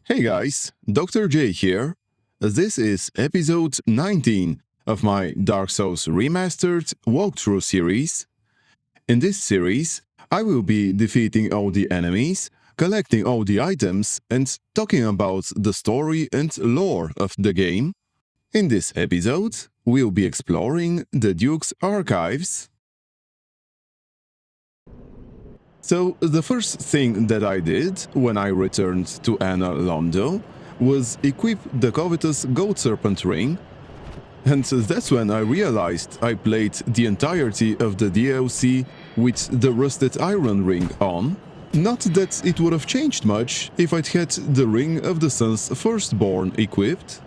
Hey guys, Dr. J here. This is episode 19 of my Dark Souls Remastered walkthrough series. In this series, I will be defeating all the enemies, collecting all the items, and talking about the story and lore of the game. In this episode, we'll be exploring the Duke's archives. So, the first thing that I did when I returned to Anna Londo was equip the covetous Gold Serpent ring, and that's when I realized I played the entirety of the DLC with the Rusted Iron ring on. Not that it would have changed much if I'd had the Ring of the Sun's Firstborn equipped.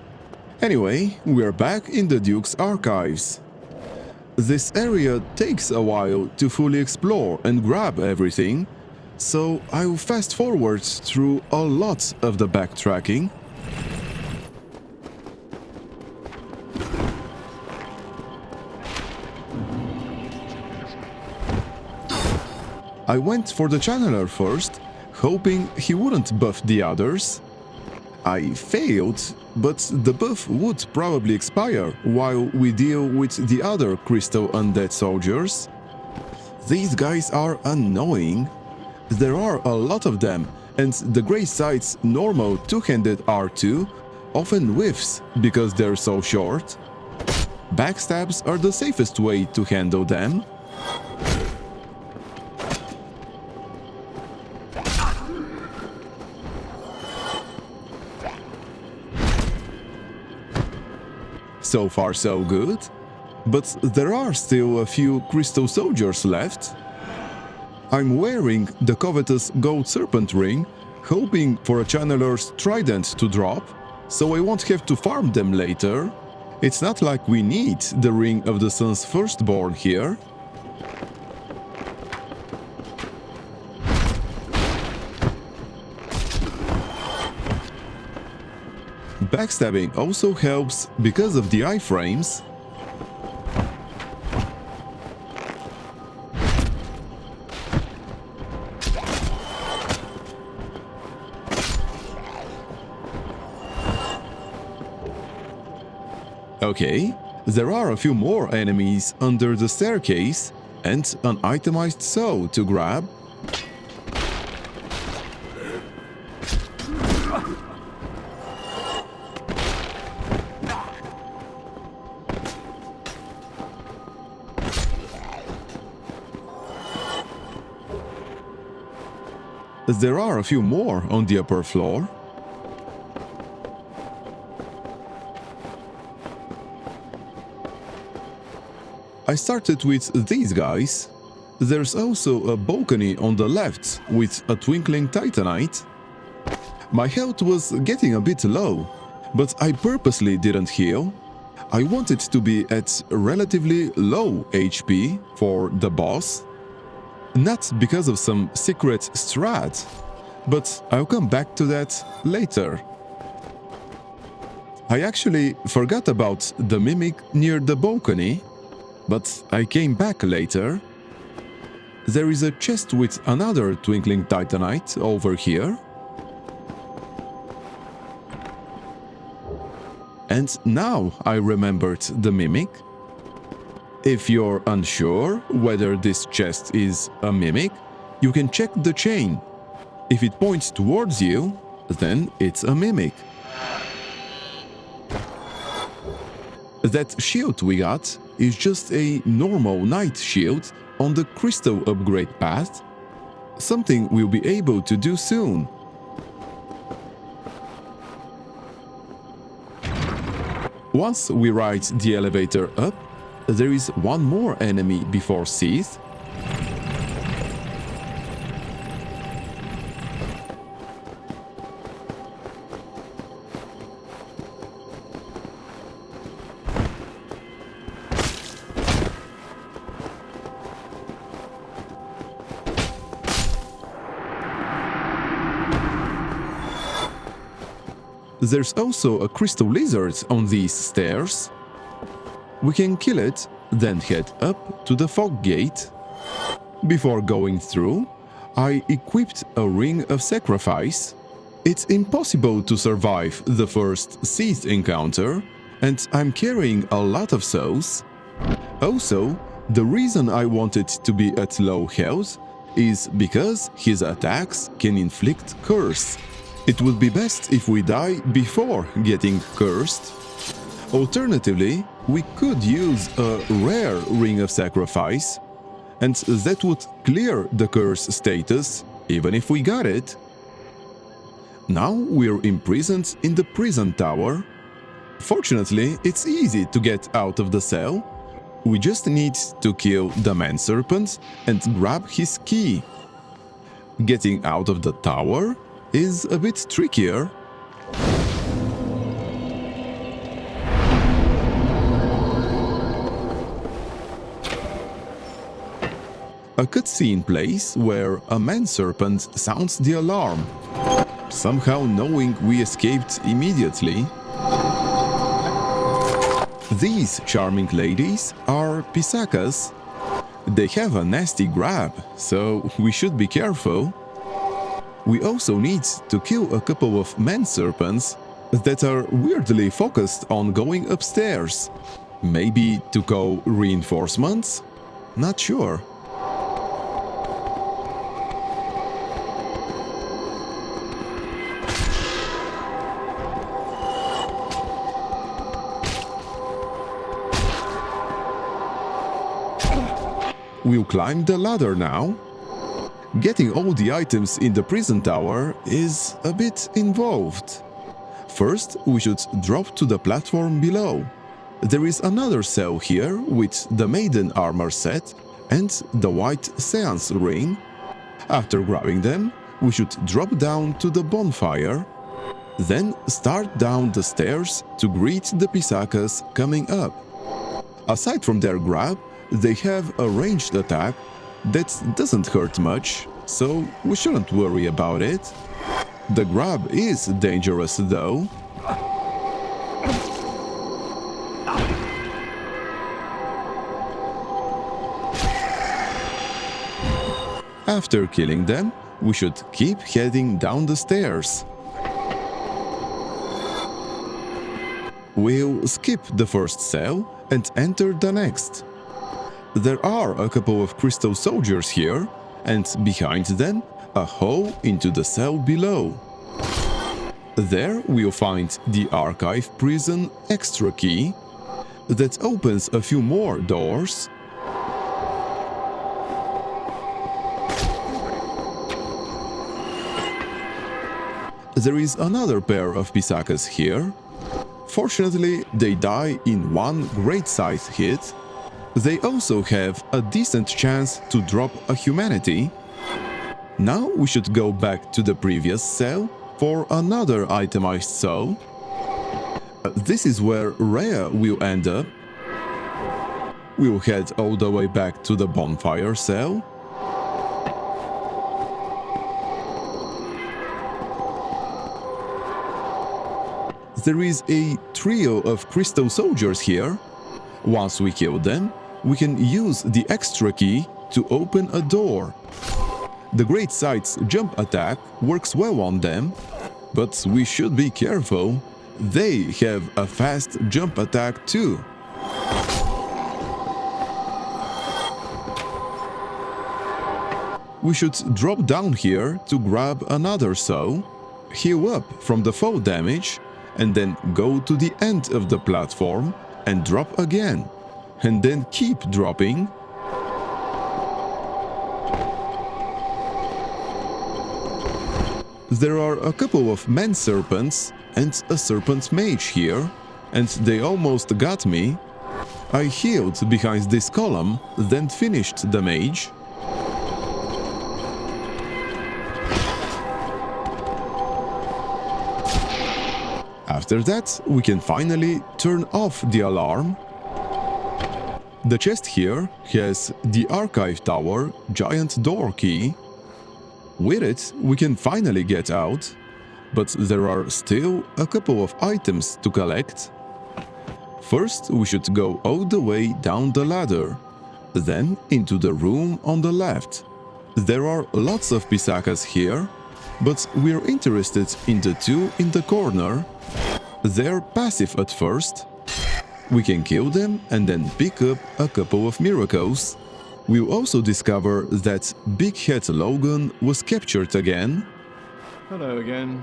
Anyway, we're back in the Duke's archives. This area takes a while to fully explore and grab everything, so I'll fast forward through a lot of the backtracking. I went for the channeler first, hoping he wouldn't buff the others. I failed, but the buff would probably expire while we deal with the other crystal undead soldiers. These guys are annoying. There are a lot of them, and the Grey Sight's normal two-handed R2 often whiffs because they're so short. Backstabs are the safest way to handle them. So far so good, but there are still a few crystal soldiers left. I'm wearing the covetous Gold Serpent ring, hoping for a channeler's Trident to drop, so I won't have to farm them later. It's not like we need the Ring of the Sun's Firstborn here. Backstabbing also helps because of the iframes. Okay, there are a few more enemies under the staircase and an itemized soul to grab. There are a few more on the upper floor. I started with these guys. There's also a balcony on the left with a twinkling Titanite. My health was getting a bit low, but I purposely didn't heal. I wanted to be at relatively low HP for the boss. Not because of some secret strat, but I'll come back to that later. I actually forgot about the mimic near the balcony, but I came back later. There is a chest with another twinkling Titanite over here. And now I remembered the mimic. If you're unsure whether this chest is a mimic, you can check the chain. If it points towards you, then it's a mimic. That shield we got is just a normal knight shield on the crystal upgrade path, something we'll be able to do soon. Once we ride the elevator up, there is one more enemy before Seath. There's also a crystal lizard on these stairs. We can kill it, then head up to the fog gate. Before going through, I equipped a ring of sacrifice. It's impossible to survive the first Seath encounter, and I'm carrying a lot of souls. Also, the reason I wanted to be at low health is because his attacks can inflict curse. It would be best if we die before getting cursed. Alternatively, we could use a rare Ring of Sacrifice, and that would clear the curse status, even if we got it. Now we're imprisoned in the prison tower. Fortunately, it's easy to get out of the cell. We just need to kill the man-serpent and grab his key. Getting out of the tower is a bit trickier. A cutscene plays where a man-serpent sounds the alarm, somehow knowing we escaped immediately. These charming ladies are pisakas. They have a nasty grab, so we should be careful. We also need to kill a couple of man-serpents that are weirdly focused on going upstairs. Maybe to call reinforcements? Not sure. We'll climb the ladder now. Getting all the items in the prison tower is a bit involved. First, we should drop to the platform below. There is another cell here with the maiden armor set and the white seance ring. After grabbing them, we should drop down to the bonfire. Then start down the stairs to greet the pisakas coming up. Aside from their grab, they have a ranged attack that doesn't hurt much, so we shouldn't worry about it. The grab is dangerous though. After killing them, we should keep heading down the stairs. We'll skip the first cell and enter the next. There are a couple of crystal soldiers here, and behind them, a hole into the cell below. There we'll find the archive prison extra key that opens a few more doors. There is another pair of pisakas here. Fortunately, they die in one great size hit. They also have a decent chance to drop a humanity. Now we should go back to the previous cell for another itemized soul. This is where Rhea will end up. We'll head all the way back to the bonfire cell. There is a trio of crystal soldiers here. Once we kill them, we can use the extra key to open a door. The Great Sight's jump attack works well on them, but we should be careful. They have a fast jump attack too. We should drop down here to grab another soul, heal up from the fall damage, and then go to the end of the platform and drop again, and then keep dropping. There are a couple of man-serpents and a serpent mage here, and they almost got me. I healed behind this column, then finished the mage. After that, we can finally turn off the alarm. The chest here has the archive tower giant door key. With it, we can finally get out, but there are still a couple of items to collect. First, we should go all the way down the ladder, then into the room on the left. There are lots of pisakas here, but we're interested in the two in the corner. They're passive at first. We can kill them and then pick up a couple of miracles. We'll also discover that Big Hat Logan was captured again. Hello again.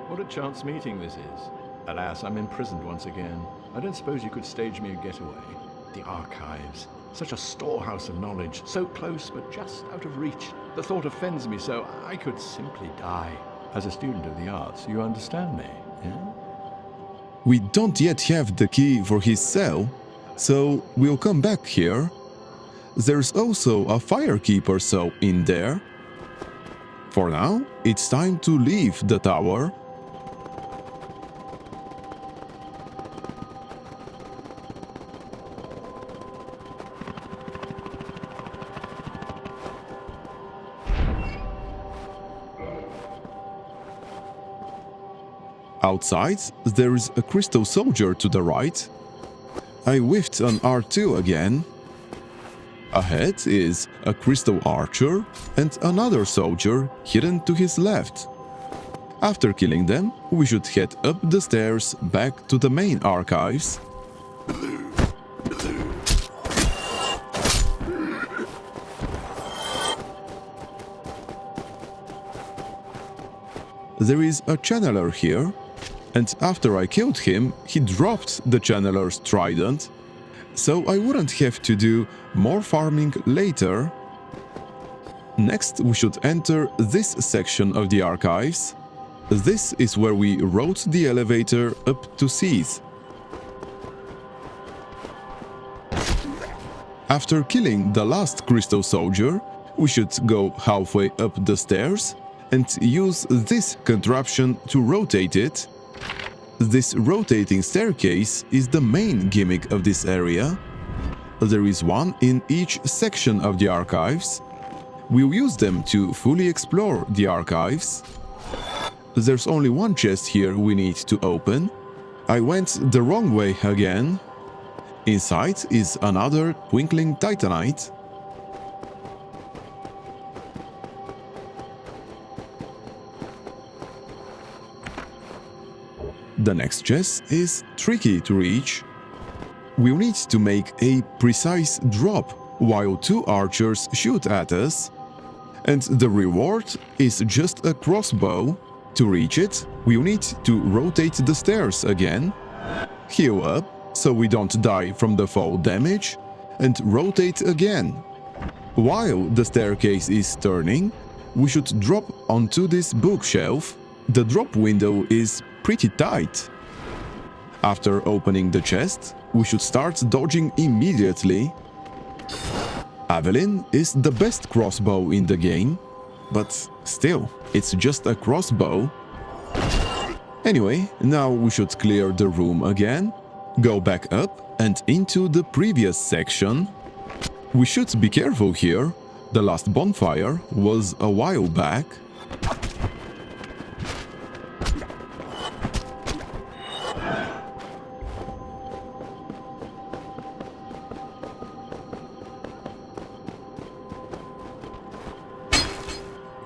What a chance meeting this is. Alas, I'm imprisoned once again. I don't suppose you could stage me a getaway. The archives. Such a storehouse of knowledge. So close, but just out of reach. The thought offends me so I could simply die. As a student of the arts, you understand me, yeah? We don't yet have the key for his cell, so we'll come back here. There's also a firekeeper cell in there. For now, it's time to leave the tower. Outside, there is a crystal soldier to the right. I whiffed an R2 again. Ahead is a crystal archer and another soldier hidden to his left. After killing them, we should head up the stairs back to the main archives. There is a channeler here, and after I killed him, he dropped the channeler's trident, so I wouldn't have to do more farming later. Next, we should enter this section of the archives. This is where we rode the elevator up to Seath. After killing the last crystal soldier, we should go halfway up the stairs and use this contraption to rotate it. This rotating staircase is the main gimmick of this area. There is one in each section of the archives. We'll use them to fully explore the archives. There's only one chest here we need to open. I went the wrong way again. Inside is another twinkling Titanite. The next chest is tricky to reach. We'll need to make a precise drop while two archers shoot at us. And the reward is just a crossbow. To reach it, we'll need to rotate the stairs again, heal up so we don't die from the fall damage, and rotate again. While the staircase is turning, we should drop onto this bookshelf. The drop window is pretty tight. After opening the chest, we should start dodging immediately. Avelyn is the best crossbow in the game, but still, it's just a crossbow. Anyway, now we should clear the room again, go back up and into the previous section. We should be careful here. The last bonfire was a while back.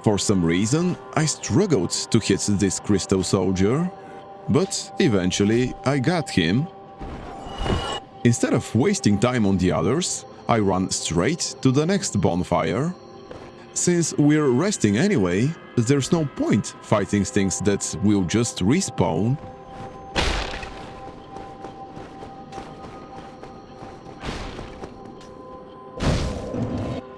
For some reason, I struggled to hit this crystal soldier, but eventually I got him. Instead of wasting time on the others, I run straight to the next bonfire. Since we're resting anyway, there's no point fighting things that will just respawn.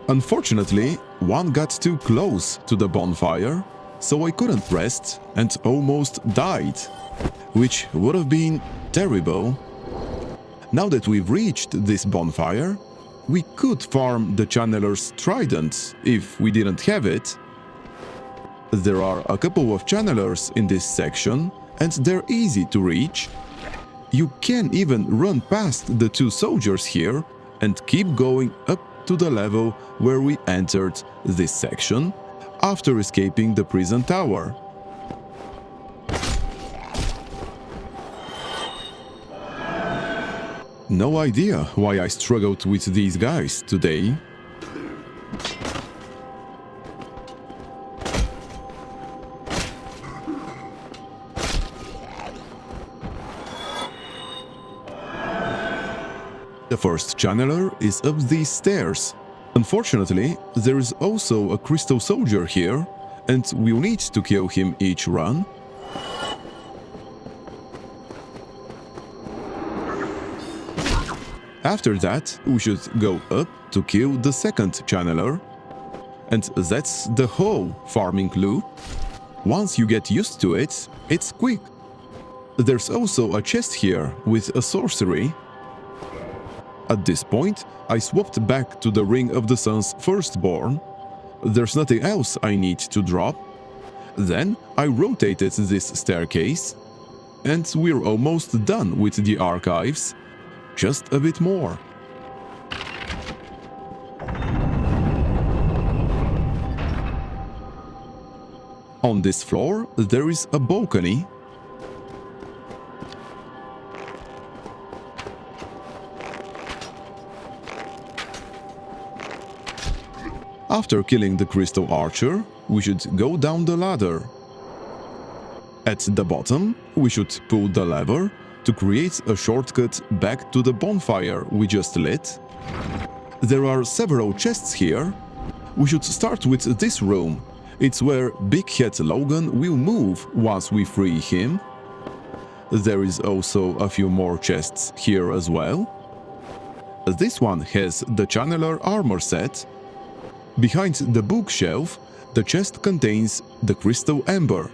Unfortunately, one got too close to the bonfire, so I couldn't rest and almost died, which would have been terrible. Now that we've reached this bonfire, we could farm the channeler's trident if we didn't have it. There are a couple of channelers in this section, and they're easy to reach. You can even run past the two soldiers here and keep going up to the level where we entered this section after escaping the prison tower. No idea why I struggled with these guys today. The first channeler is up these stairs. Unfortunately, there is also a crystal soldier here, and we'll need to kill him each run. After that, we should go up to kill the second channeler. And that's the whole farming loop. Once you get used to it, it's quick. There's also a chest here with a sorcery. At this point, I swapped back to the Ring of the Sun's Firstborn. There's nothing else I need to drop. Then I rotated this staircase, and we're almost done with the archives. Just a bit more. On this floor, there is a balcony. After killing the crystal archer, we should go down the ladder. At the bottom, we should pull the lever to create a shortcut back to the bonfire we just lit. There are several chests here. We should start with this room. It's where Big Hat Logan will move once we free him. There is also a few more chests here as well. This one has the Channeler armor set. Behind the bookshelf, the chest contains the crystal Ember.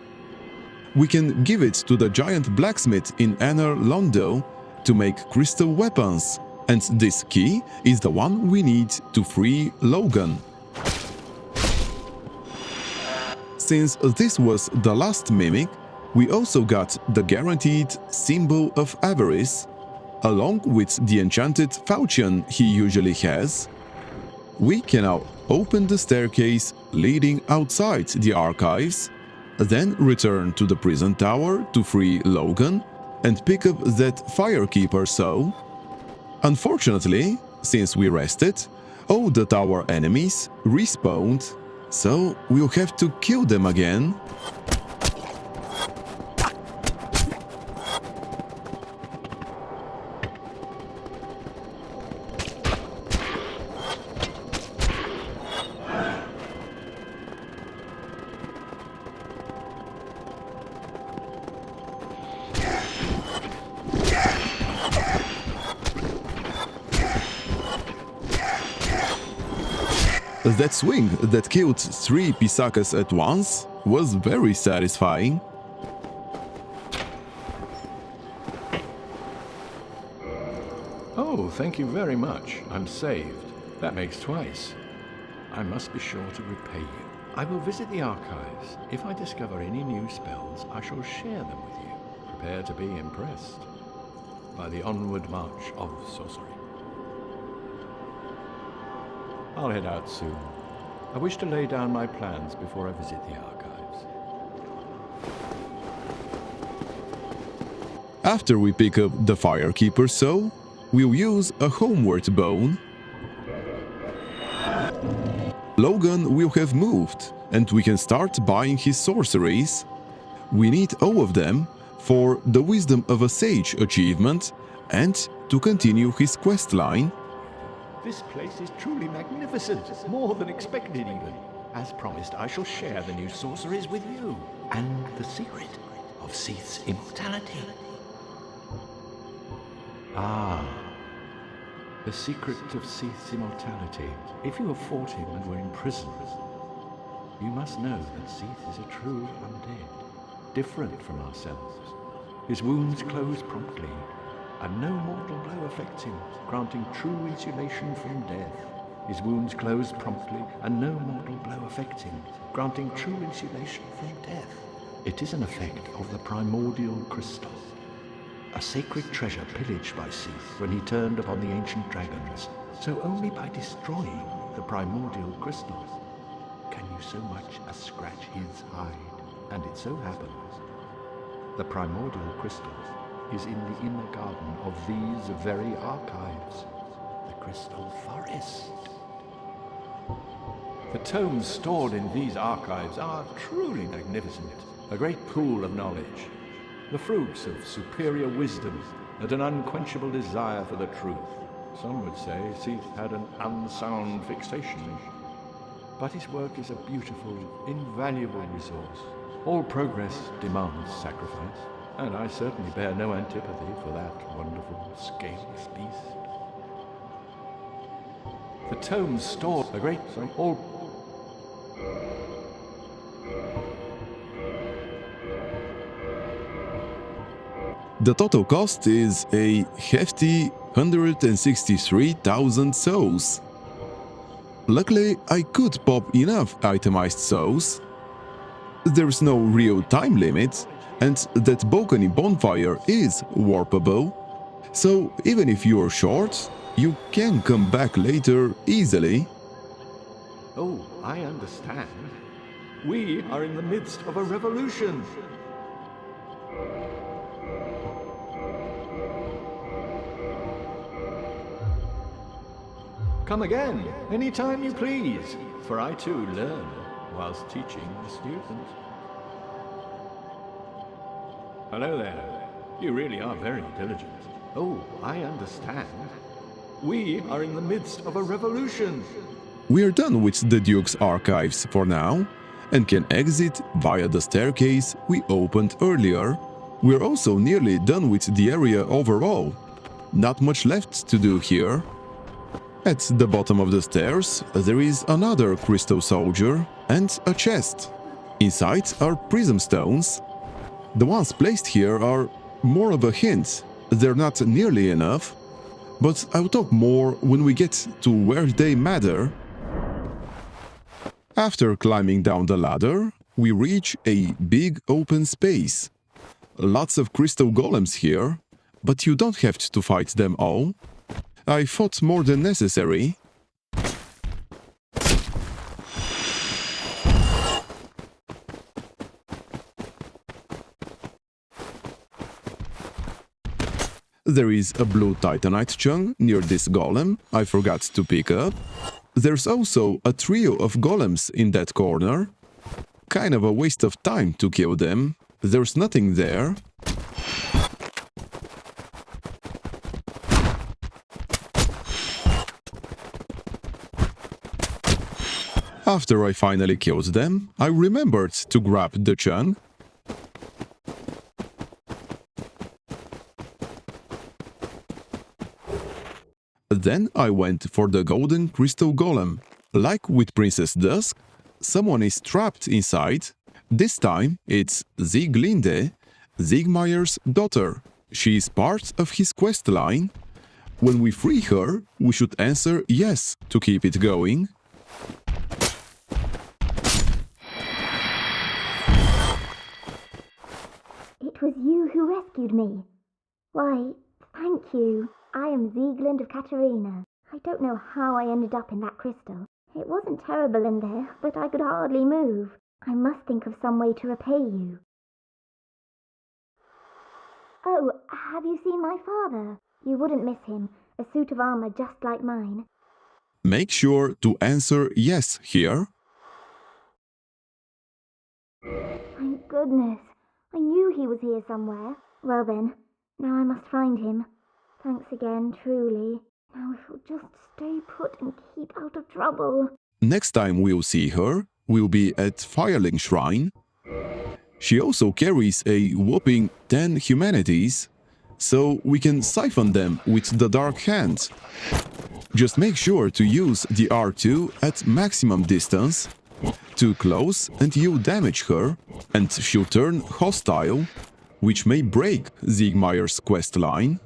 We can give it to the giant blacksmith in Anor Londo to make crystal weapons, and this key is the one we need to free Logan. Since this was the last mimic, we also got the guaranteed Symbol of Avarice, along with the enchanted falchion he usually has. We can now open the staircase leading outside the archives, then return to the prison tower to free Logan and pick up that Firekeeper soul. Unfortunately, since we rested, all the tower enemies respawned, so we'll have to kill them again. That swing that killed 3 Pisakas at once was very satisfying. Oh, thank you very much. I'm saved. That makes twice. I must be sure to repay you. I will visit the archives. If I discover any new spells, I shall share them with you. Prepare to be impressed by the onward march of sorcery. I'll head out soon. I wish to lay down my plans before I visit the archives. After we pick up the Firekeeper soul, we'll use a homeward bone. Logan will have moved, and we can start buying his sorceries. We need all of them for the Wisdom of a Sage achievement and to continue his questline. This place is truly magnificent, more than expected even. As promised, I shall share the new sorceries with you, and the secret of Seath's immortality. Ah, the secret of Seath's immortality. If you have fought him and were imprisoned, you must know that Seath is a true undead, different from ourselves. His wounds close promptly, and no mortal blow affects him, granting true insulation from death. His wounds close promptly, and no mortal blow affects him, granting true insulation from death. It is an effect of the primordial crystal, a sacred treasure pillaged by Seath when he turned upon the ancient dragons. So only by destroying the primordial crystal can you so much as scratch his hide. And it so happens, the primordial crystal is in the inner garden of these very archives, the Crystal Forest. The tomes stored in these archives are truly magnificent, a great pool of knowledge, the fruits of superior wisdom and an unquenchable desire for the truth. Some would say Seath had an unsound fixation. But his work is a beautiful, invaluable resource. All progress demands sacrifice, and I certainly bear no antipathy for that wonderful, scaleless beast. The tomes store a great all. The total cost is a hefty 163,000 souls. Luckily, I could pop enough itemized souls. There's no real time limit, and that balcony bonfire is warpable, so even if you're short, you can come back later easily. Oh, I understand. We are in the midst of a revolution. Come again, anytime you please, for I too learn whilst teaching the student. Hello there. You really are very diligent. Oh, I understand. We are in the midst of a revolution. We're done with the Duke's archives for now, and can exit via the staircase we opened earlier. We're also nearly done with the area overall. Not much left to do here. At the bottom of the stairs, there is another crystal soldier and a chest. Inside are prism stones. The ones placed here are more of a hint. They're not nearly enough, but I'll talk more when we get to where they matter. After climbing down the ladder, we reach a big open space. Lots of crystal golems here, but you don't have to fight them all. I fought more than necessary. There is a blue Titanite chunk near this golem I forgot to pick up. There's also a trio of golems in that corner. Kind of a waste of time to kill them. There's nothing there. After I finally killed them, I remembered to grab the chunk. Then I went for the golden crystal golem. Like with Princess Dusk, someone is trapped inside. This time it's Sieglinde, Siegmeyer's daughter. She is part of his quest line. When we free her, we should answer yes to keep it going. It was you who rescued me. Why, thank you. I am Sieglinde of Katarina. I don't know how I ended up in that crystal. It wasn't terrible in there, but I could hardly move. I must think of some way to repay you. Oh, have you seen my father? You wouldn't miss him. A suit of armor just like mine. Make sure to answer yes here. Thank goodness. I knew he was here somewhere. Well then, now I must find him. Thanks again, truly. Now if we'll just stay put and keep out of trouble. Next time we'll see her, we'll be at Fireling Shrine. She also carries a whopping 10 humanities, so we can siphon them with the Dark Hand. Just make sure to use the R2 at maximum distance. Too close and you damage her, and she'll turn hostile, which may break Siegmeyer's quest line.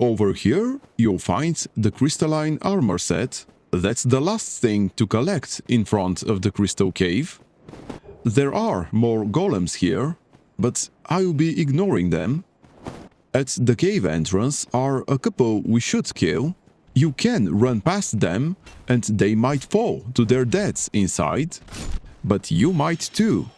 Over here, you'll find the crystalline armor set. That's the last thing to collect in front of the crystal cave. There are more golems here, but I'll be ignoring them. At the cave entrance are a couple we should kill. You can run past them, and they might fall to their deaths inside. But you might too.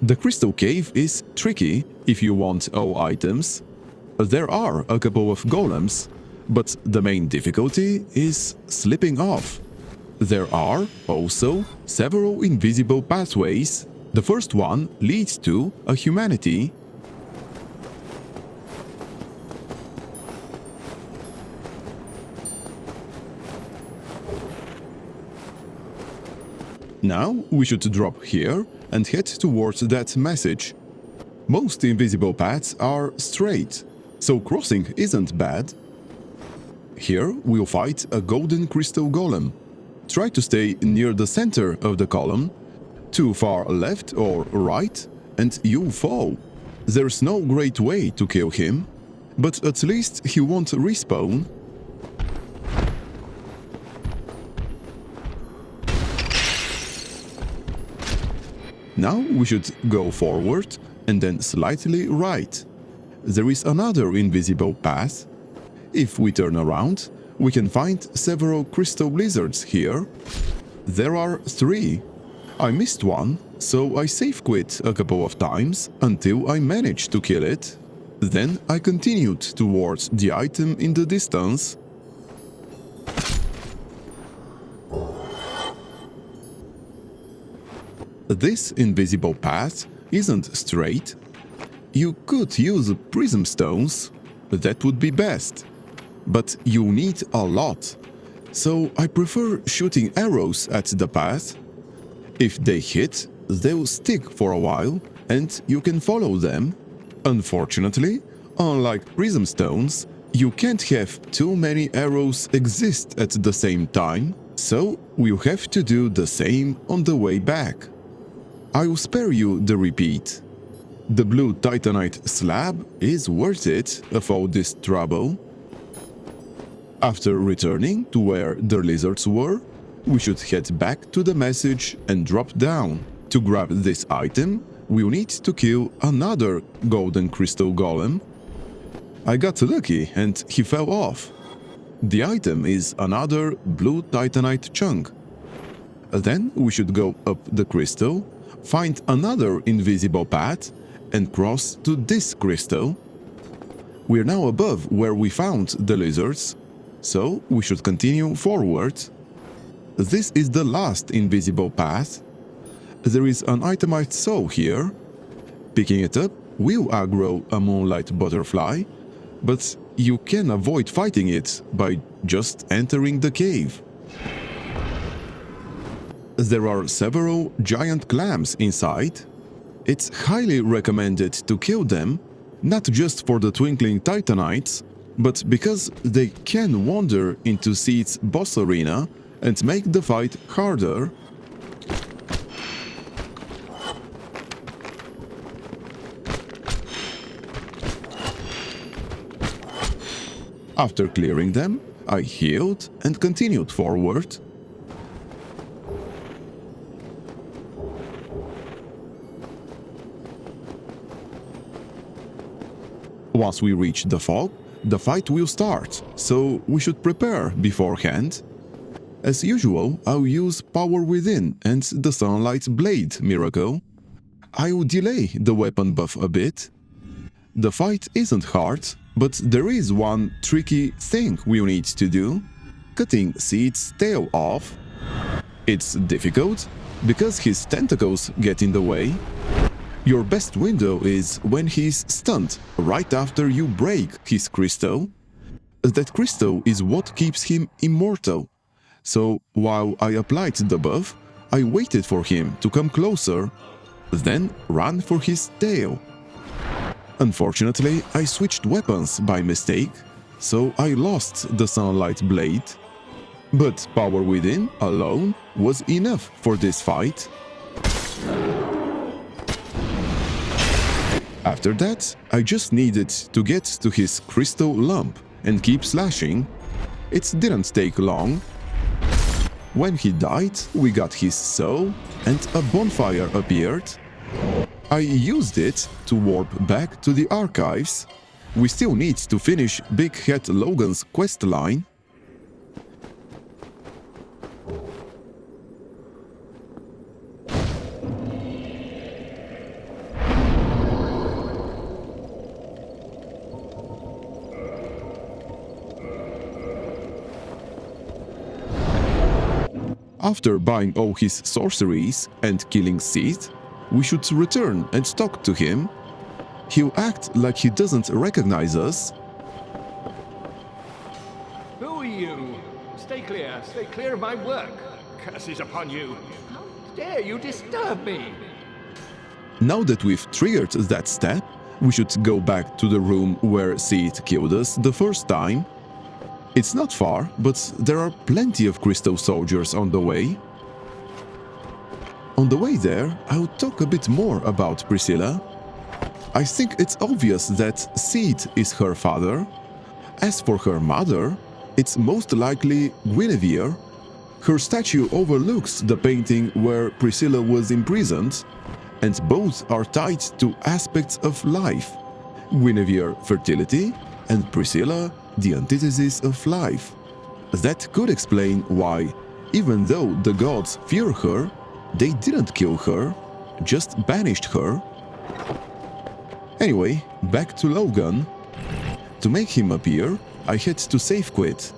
The crystal cave is tricky if you want all items. There are a couple of golems, but the main difficulty is slipping off. There are also several invisible pathways. The first one leads to a humanity. Now we should drop here and head towards that message. Most invisible paths are straight, so crossing isn't bad. Here we'll fight a golden crystal golem. Try to stay near the center of the column. Too far left or right and you'll fall. There's no great way to kill him, but at least he won't respawn. Now we should go forward and then slightly right. There is another invisible path. If we turn around, we can find several crystal lizards here. There are 3. I missed one, so I safe quit a couple of times until I managed to kill it. Then I continued towards the item in the distance. This invisible path isn't straight. You could use prism stones, that would be best, but you need a lot, so I prefer shooting arrows at the path. If they hit, they'll stick for a while and you can follow them. Unfortunately, unlike prism stones, you can't have too many arrows exist at the same time, so we'll have to do the same on the way back. I'll spare you the repeat. The blue Titanite slab is worth it of all this trouble. After returning to where the lizards were, we should head back to the message and drop down. To grab this item, we'll need to kill another golden crystal golem. I got lucky and he fell off. The item is another blue Titanite chunk. Then we should go up the crystal, find another invisible path, and cross to this crystal. We're now above where we found the lizards, so we should continue forward. This is the last invisible path. There is an itemized soul here. Picking it up will aggro a moonlight butterfly, but you can avoid fighting it by just entering the cave. There are several giant clams inside. It's highly recommended to kill them, not just for the twinkling Titanites, but because they can wander into Seath's boss arena and make the fight harder. After clearing them, I healed and continued forward. Once we reach the fog, the fight will start, so we should prepare beforehand. As usual, I'll use Power Within and the Sunlight Blade miracle. I'll delay the weapon buff a bit. The fight isn't hard, but there is one tricky thing we'll need to do: cutting Seath's tail off. It's difficult because his tentacles get in the way. Your best window is when he's stunned, right after you break his crystal. That crystal is what keeps him immortal. So while I applied the buff, I waited for him to come closer, then ran for his tail. Unfortunately, I switched weapons by mistake, so I lost the Sunlight Blade. But Power Within alone was enough for this fight. After that, I just needed to get to his crystal lump and keep slashing. It didn't take long. When he died, we got his soul and a bonfire appeared. I used it to warp back to the archives. We still need to finish Big Hat Logan's quest line. after buying all his sorceries and killing Seath, we should return and talk to him. He'll act like he doesn't recognize us. Who are you? Stay clear of my work. Curses upon you. How dare you disturb me? Now that we've triggered that step, we should go back to the room where Seath killed us the first time. It's not far, but there are plenty of crystal soldiers on the way. On the way there, I'll talk a bit more about Priscilla. I think it's obvious that Seath is her father. As for her mother, it's most likely Guinevere. Her statue overlooks the painting where Priscilla was imprisoned, and both are tied to aspects of life. Guinevere, fertility, and Priscilla, the antithesis of life. That could explain why, even though the gods fear her, they didn't kill her, just banished her. Anyway, back to Logan. To make him appear, I had to save quit.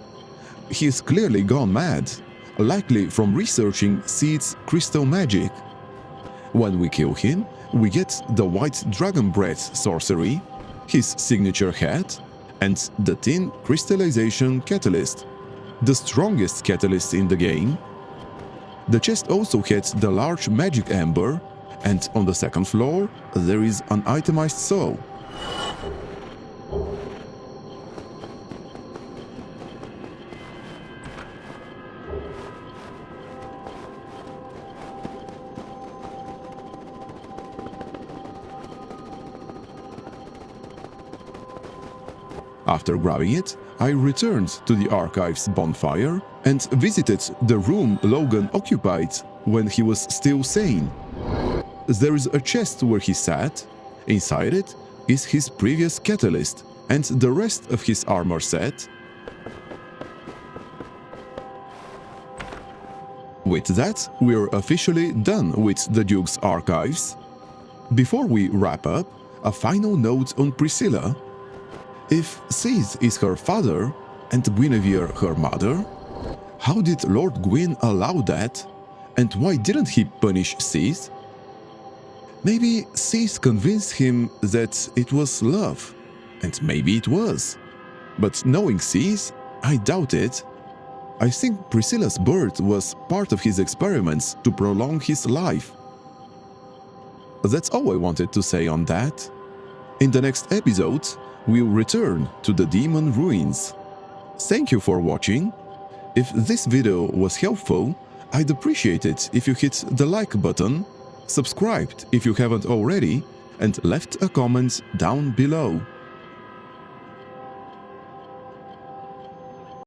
He's clearly gone mad, likely from researching Seath's crystal magic. When we kill him, we get the white dragon breath sorcery, his signature hat, and the tin crystallization catalyst, the strongest catalyst in the game. The chest also had the large magic ember, and on the second floor there is an itemized soul. After grabbing it, I returned to the archives bonfire and visited the room Logan occupied when he was still sane. There is a chest where he sat. Inside it is his previous catalyst and the rest of his armor set. With that, we're officially done with the Duke's archives. Before we wrap up, a final note on Priscilla. If Seath is her father and Guinevere her mother, how did Lord Gwyn allow that? And why didn't he punish Seath? Maybe Seath convinced him that it was love, and maybe it was. But knowing Seath, I doubt it. I think Priscilla's birth was part of his experiments to prolong his life. That's all I wanted to say on that. In the next episode, we'll return to the demon ruins. Thank you for watching. If this video was helpful, I'd appreciate it if you hit the like button, subscribed if you haven't already, and left a comment down below.